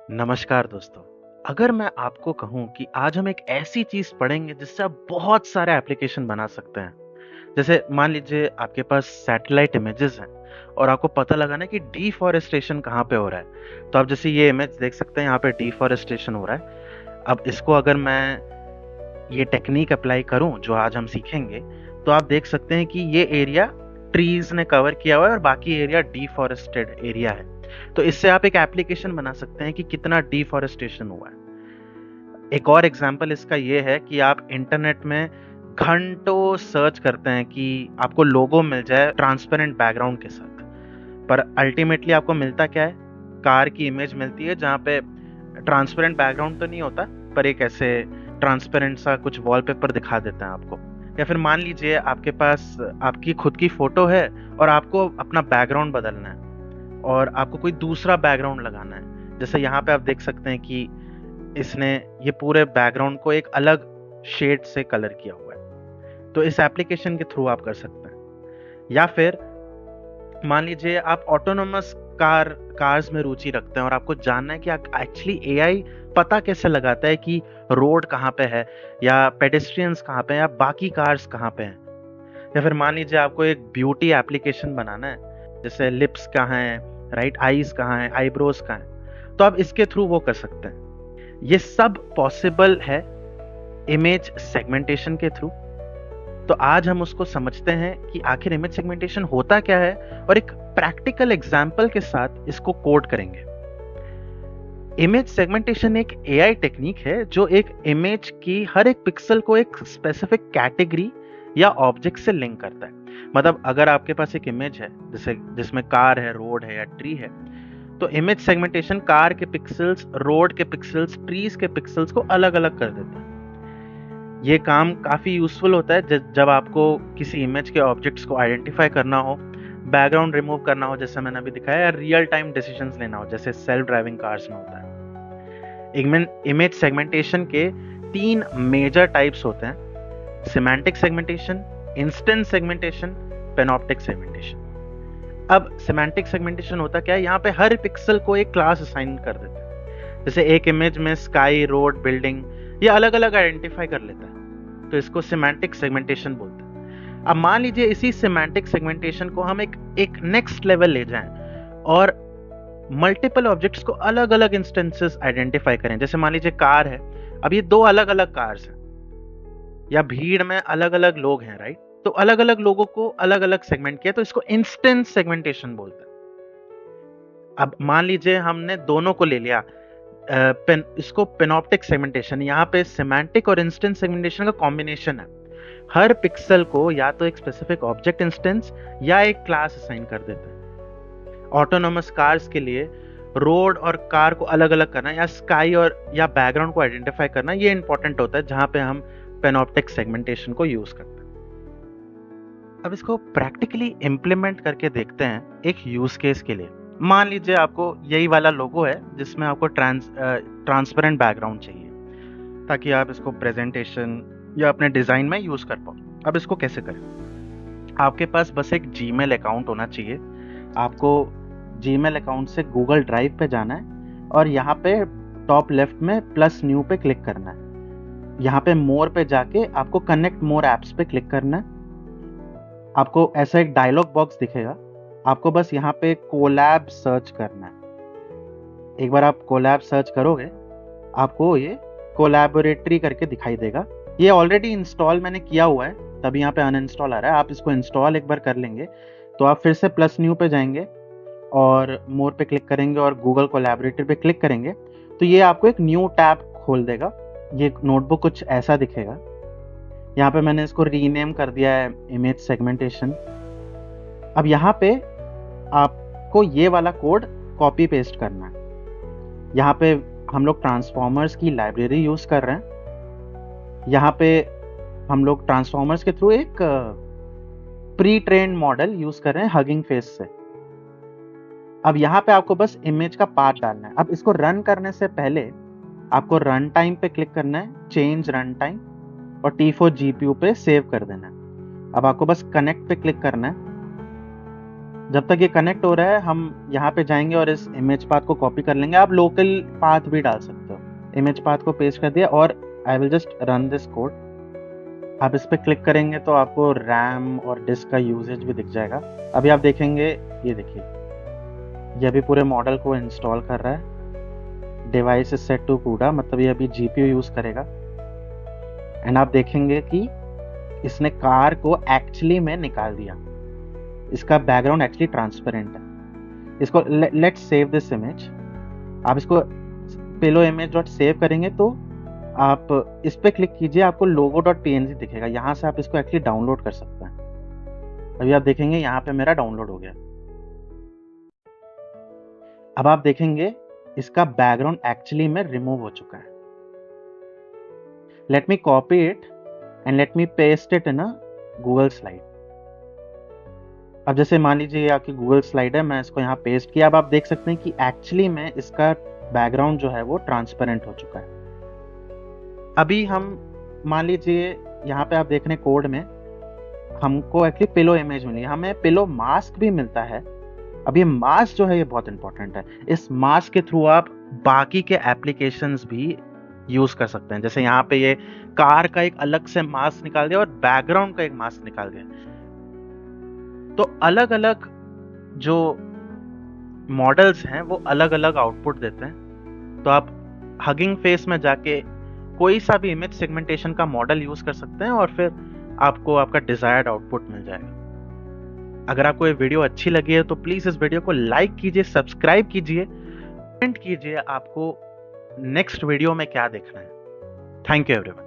नमस्कार दोस्तों। अगर मैं आपको कहूँ कि आज हम एक ऐसी चीज़ पढ़ेंगे जिससे आप बहुत सारे एप्लीकेशन बना सकते हैं। जैसे मान लीजिए आपके पास सैटेलाइट इमेजेस हैं और आपको पता लगाना है कि डिफॉरेस्टेशन कहाँ पे हो रहा है। तो आप जैसे ये इमेज देख सकते हैं, यहाँ पे डिफॉरेस्टेशन हो रहा है। अब इसको अगर मैं ये टेक्नीक अप्लाई करूँ जो आज हम सीखेंगे, तो आप देख सकते हैं कि ये एरिया ट्रीज ने कवर किया हुआ है और बाकी एरिया डिफॉरेस्टेड एरिया है। तो इससे आप एक एप्लीकेशन बना सकते हैं कि कितना डिफॉरेस्टेशन हुआ है। एक और एग्जांपल इसका ये है कि आप इंटरनेट में घंटों सर्च करते हैं कि आपको लोगो मिल जाए ट्रांसपेरेंट बैकग्राउंड के साथ, पर अल्टीमेटली आपको मिलता क्या है? कार की इमेज मिलती है जहाँ पे ट्रांसपेरेंट बैकग्राउंड तो नहीं होता, पर एक ऐसे ट्रांसपेरेंट सा कुछ वॉलपेपर दिखा देते हैं आपको। या फिर मान लीजिए आपके पास आपकी खुद की फोटो है और आपको अपना बैकग्राउंड बदलना है और आपको कोई दूसरा बैकग्राउंड लगाना है। जैसे यहाँ पे आप देख सकते हैं कि इसने ये पूरे बैकग्राउंड को एक अलग शेड से कलर किया हुआ है। तो इस एप्लीकेशन के थ्रू आप कर सकते हैं। या फिर मान लीजिए आप ऑटोनोमस कार्स में रुचि रखते हैं और आपको जानना है कि एक्चुअली एआई पता कैसे लगाता है कि रोड कहाँ पे है, या पेडेस्ट्रियंस कहाँ पे हैं, या बाकी कार्स कहाँ पे हैं। या फिर मान लीजिए आपको एक ब्यूटी एप्लीकेशन बनाना है, जैसे लिप्स कहाँ है, राइट, आईज कहाँ है, आईब्रोज कहाँ है, तो आप इसके थ्रू वो कर सकते हैं। ये सब पॉसिबल है इमेज सेगमेंटेशन के थ्रू। तो आज हम उसको समझते हैं कि आखिर इमेज सेगमेंटेशन होता क्या है और एक प्रैक्टिकल एग्जाम्पल के साथ इसको कोड करेंगे। इमेज सेगमेंटेशन एक एआई टेक्निक है जो एक इमेज की हर एक पिक्सल को एक स्पेसिफिक कैटेगरी या ऑब्जेक्ट से लिंक करता है। मतलब अगर आपके पास एक इमेज है जैसे जिसमें कार है, रोड है या ट्री है, तो इमेज सेगमेंटेशन कार के पिक्सल्स, रोड के पिक्सल्स, ट्रीज के पिक्सल्स को अलग अलग कर देता है। ये काम काफ़ी यूजफुल होता है जब आपको किसी इमेज के ऑब्जेक्ट्स को आइडेंटिफाई करना हो, बैकग्राउंड रिमूव करना हो जैसे मैंने अभी दिखाया, या रियल टाइम डिसीजंस लेना हो जैसे सेल्फ ड्राइविंग कार्स में होता है। इमेज सेगमेंटेशन के 3 मेजर टाइप्स होते हैं: semantic segmentation, instance segmentation, panoptic segmentation. अब सिमेंटिक सेगमेंटेशन होता क्या है? यहाँ पे हर पिक्सल को एक क्लास असाइन कर देते हैं। जैसे एक इमेज में स्काई, रोड, बिल्डिंग ये अलग अलग आइडेंटिफाई कर लेता है, तो इसको सिमेंटिक सेगमेंटेशन बोलते हैं। अब मान लीजिए इसी सिमेंटिक सेगमेंटेशन को हम एक नेक्स्ट लेवल ले जाएं और मल्टीपल ऑब्जेक्ट्स को अलग अलग इंस्टेंसेस आइडेंटिफाई करें। जैसे मान लीजिए कार है, अब ये 2 अलग अलग कार्स हैं, या भीड़ में अलग अलग लोग हैं, राइट, तो अलग अलग लोगों को अलग अलग सेगमेंट किया, तो इसको इंस्टेंस सेगमेंटेशन बोलते हैं। अब मान लीजिए हमने दोनों को ले लिया, इसको पेनॉप्टिक सेगमेंटेशन। यहाँ पे सिमेंटिक और इंस्टेंस सेगमेंटेशन का कॉम्बिनेशन है। हर पिक्सल को या तो एक स्पेसिफिक ऑब्जेक्ट इंस्टेंस या एक क्लास असाइन कर देते हैं। ऑटोनोमस कार्स के लिए रोड और कार को अलग अलग करना, या स्काई और या बैकग्राउंड को आइडेंटिफाई करना, ये इंपॉर्टेंट होता है जहां पे हम पेनॉप्टिक सेगमेंटेशन को यूज करते हैं। अब इसको प्रैक्टिकली इम्प्लीमेंट करके देखते हैं एक यूज केस के लिए। मान लीजिए आपको यही वाला लोगो है जिसमें आपको ट्रांसपेरेंट बैकग्राउंड चाहिए ताकि आप इसको प्रेजेंटेशन या अपने डिजाइन में यूज कर पाओ। अब इसको कैसे करें? आपके पास बस एक जीमेल अकाउंट होना चाहिए। आपको जीमेल अकाउंट से गूगल ड्राइव पे जाना है और यहाँ पे टॉप लेफ्ट में प्लस न्यू पे क्लिक करना है। यहाँ पे मोर पे जाके आपको कनेक्ट मोर एप्स पे क्लिक करना है। आपको ऐसा एक डायलॉग बॉक्स दिखेगा, आपको बस यहाँ पे कोलैब सर्च करना है। एक बार आप कोलैब सर्च करोगे आपको ये कोलैबोरेटरी करके दिखाई देगा। ये ऑलरेडी इंस्टॉल मैंने किया हुआ है, तभी यहाँ पे अनइंस्टॉल आ रहा है। आप इसको इंस्टॉल एक बार कर लेंगे तो आप फिर से प्लस न्यू पे जाएंगे और मोर पे क्लिक करेंगे और गूगल कोलैबोरेटरी पे क्लिक करेंगे तो ये आपको एक न्यू टैब खोल देगा। ये नोटबुक कुछ ऐसा दिखेगा। यहाँ पे मैंने इसको रीनेम कर दिया है इमेज सेगमेंटेशन। अब यहाँ पे आपको ये वाला कोड कॉपी पेस्ट करना है। यहाँ पे हम लोग ट्रांसफॉर्मर्स की लाइब्रेरी यूज कर रहे हैं। यहाँ पे हम लोग ट्रांसफॉर्मर्स के थ्रू एक प्री ट्रेन्ड मॉडल यूज कर रहे हैं हगिंग फेस से। अब यहाँ पे आपको बस इमेज का पाथ डालना है। अब इसको रन करने से पहले आपको रन टाइम पे क्लिक करना है, चेंज रन टाइम, और T4 GPU पे सेव कर देना है। अब आपको बस कनेक्ट पे क्लिक करना है जब तक ये कनेक्ट हो रहा है हम यहाँ पे जाएंगे और इस इमेज पाथ को कॉपी कर लेंगे। आप लोकल पाथ भी डाल सकते हो। इमेज पाथ को पेस्ट कर दिया और I will just run this code. आप इस पर क्लिक करेंगे तो आपको रैम और डिस्क का यूजेज भी दिख जाएगा। अभी आप देखेंगे, ये देखिए, ये अभी पूरे मॉडल को इंस्टॉल कर रहा है। डिवाइस इज सेट टू कूडा, मतलब ये अभी जीपीयू यूज करेगा। एंड आप देखेंगे कि इसने कार को एक्चुअली में निकाल दिया। इसका बैकग्राउंड एक्चुअली ट्रांसपेरेंट है। इसको लेट्स सेव दिस इमेज। आप इसको पेलो इमेज डॉट सेव करेंगे तो आप इस पे क्लिक कीजिए, आपको लोगो डॉट पीएनजी दिखेगा। यहाँ से आप इसको एक्चुअली डाउनलोड कर सकते हैं। अभी आप देखेंगे यहाँ पे मेरा डाउनलोड हो गया। अब आप देखेंगे इसका बैकग्राउंड एक्चुअली में रिमूव हो चुका है। Let me copy it and let me paste it in a Google slide. अब जैसे मान लीजिए ये आपकी गूगल स्लाइड है, मैं इसको यहाँ पेस्ट किया। अब आप देख सकते हैं कि एक्चुअली में इसका बैकग्राउंड जो है वो ट्रांसपेरेंट हो चुका है। अभी हम मान लीजिए यहाँ पे आप देख रहे हैं कोड में हमको एक्चुअली पिलो इमेज मिली, हमें पिलो मास्क भी मिलता है। अब ये मास्क जो है ये बहुत इंपॉर्टेंट है। इस मास्क के थ्रू आप बाकी के एप्लीकेशंस भी यूज कर सकते हैं। जैसे यहाँ पे ये कार का एक अलग से मास्क निकाल दिया और बैकग्राउंड का एक मास्क निकाल दिया। तो अलग अलग जो मॉडल्स हैं वो अलग अलग आउटपुट देते हैं। तो आप हगिंग फेस में जाके कोई सा भी इमेज सेगमेंटेशन का मॉडल यूज कर सकते हैं और फिर आपको आपका डिजायर्ड आउटपुट मिल जाएगा। अगर आपको ये वीडियो अच्छी लगी है तो प्लीज इस वीडियो को लाइक कीजिए, सब्सक्राइब कीजिए, कमेंट कीजिए आपको नेक्स्ट वीडियो में क्या देखना है। Thank you everyone.